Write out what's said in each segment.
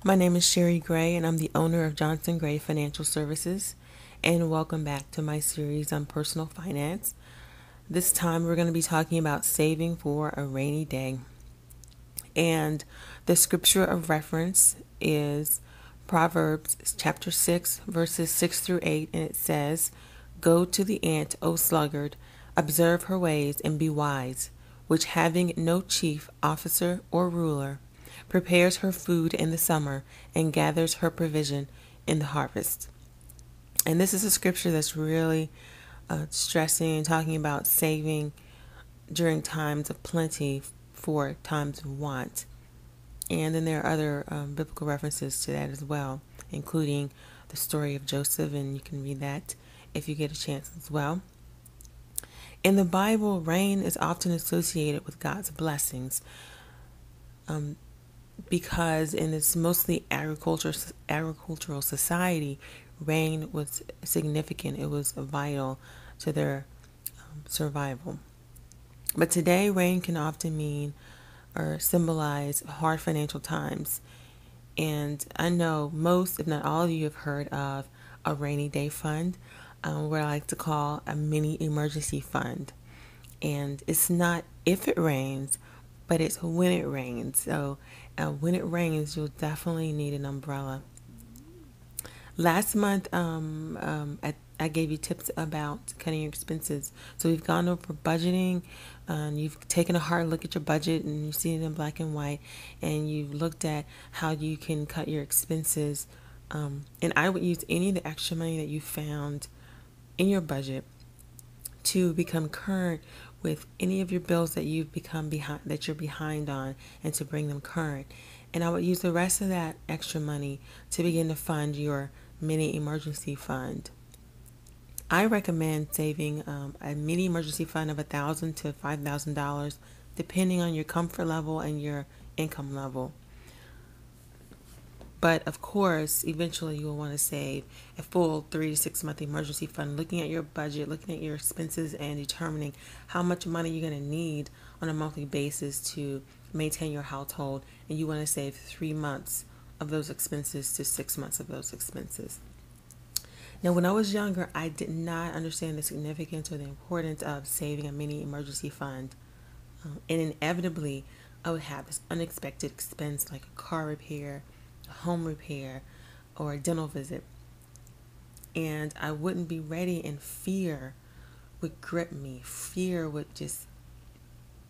My name is Sherry Gray, and I'm the owner of Johnson Gray Financial Services. And welcome back to my series on personal finance. This time, we're going to be talking about saving for a rainy day. And the scripture of reference is Proverbs chapter 6, verses 6 through 8, and it says, "Go to the ant, O sluggard, observe her ways and be wise, which having no chief, officer, or ruler, prepares her food in the summer and gathers her provision in the harvest." And this is a scripture that's really stressing and talking about saving during times of plenty for times of want. And then there are other biblical references to that as well, including the story of Joseph, and you can read that if you get a chance as well. In the Bible, rain is often associated with God's blessings. Because in this mostly agricultural society, rain was significant. It was vital to their survival. But today, rain can often mean or symbolize hard financial times. And I know most, if not all of you, have heard of a rainy day fund, what I like to call a mini emergency fund. And it's not if it rains, but it's when it rains. So when it rains, you'll definitely need an umbrella. Last month, I gave you tips about cutting your expenses. So we've gone over budgeting, and you've taken a hard look at your budget, and you've seen it in black and white, and you've looked at how you can cut your expenses. And I would use any of the extra money that you found in your budget to become current with any of your bills that you've become behind, that you're behind on, and to bring them current. And I would use the rest of that extra money to begin to fund your mini emergency fund. I recommend saving a mini emergency fund of $1,000 to $5,000, depending on your comfort level and your income level. But of course, eventually you will want to save a full 3 to 6 month emergency fund, looking at your budget, looking at your expenses, and determining how much money you're going to need on a monthly basis to maintain your household. And you want to save 3 months of those expenses to 6 months of those expenses. Now, when I was younger, I did not understand the significance or the importance of saving a mini emergency fund. And inevitably, I would have this unexpected expense like a car repair, home repair, or a dental visit, and I wouldn't be ready, and fear would grip me. Fear would just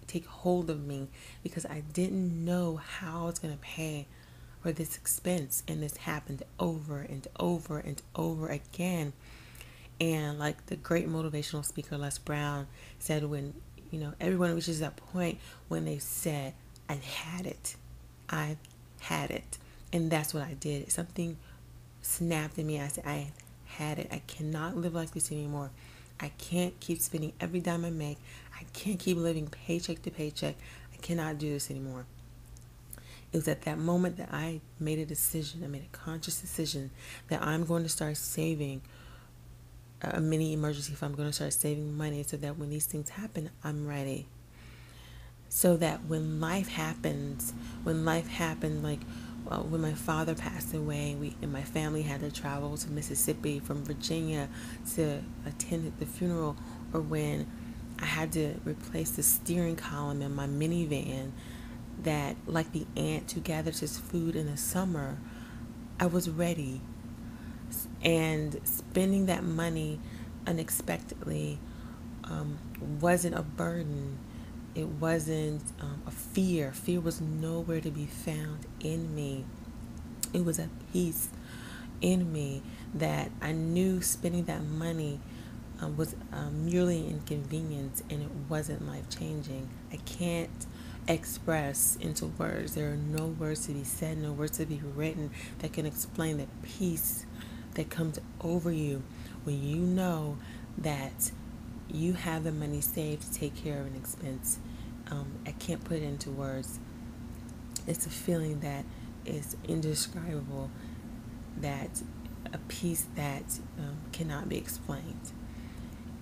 take hold of me because I didn't know how I was going to pay for this expense, and this happened over and over and over again. And like the great motivational speaker Les Brown said, when everyone reaches that point when they said, "I've had it, I've had it." And that's what I did. Something snapped in me. I said, "I had it. I cannot live like this anymore. I can't keep spending every dime I make. I can't keep living paycheck to paycheck. I cannot do this anymore." It was at that moment that I made a decision. I made a conscious decision that I'm going to start saving a mini emergency fund. I'm going to start saving money so that when these things happen, I'm ready. So that when life happened, like when my father passed away, we and my family had to travel to Mississippi from Virginia to attend the funeral, or when I had to replace the steering column in my minivan, that like the ant who gathers his food in the summer, I was ready. And spending that money unexpectedly wasn't a burden. It wasn't a fear. Fear was nowhere to be found in me. It was a peace in me that I knew spending that money was merely inconvenience, and it wasn't life-changing. I can't express into words. There are no words to be said, no words to be written that can explain the peace that comes over you when you know that you have the money saved to take care of an expense. I can't put it into words. It's a feeling that is indescribable, that a peace that cannot be explained.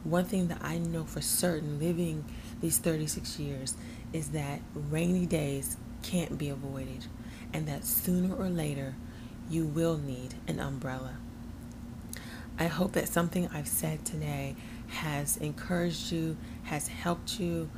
One thing that I know for certain, living these 36 years, is that rainy days can't be avoided. and that sooner or later you will need an umbrella. I hope that something I've said today has encouraged you, has helped you,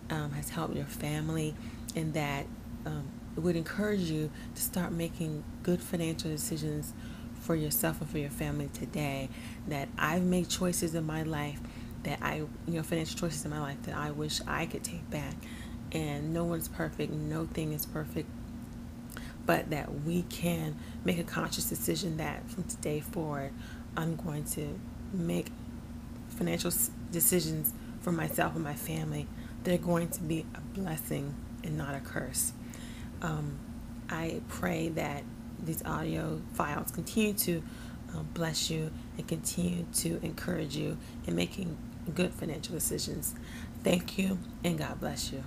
has helped your family, and that it would encourage you to start making good financial decisions for yourself and for your family today. That I've made choices in my life that financial choices in my life that I wish I could take back. And no one's perfect, no thing is perfect, but that we can make a conscious decision that from today forward, I'm going to make financial decisions for myself and my family. They're going to be a blessing and not a curse. I pray that these audio files continue to bless you and continue to encourage you in making good financial decisions. Thank you, and God bless you.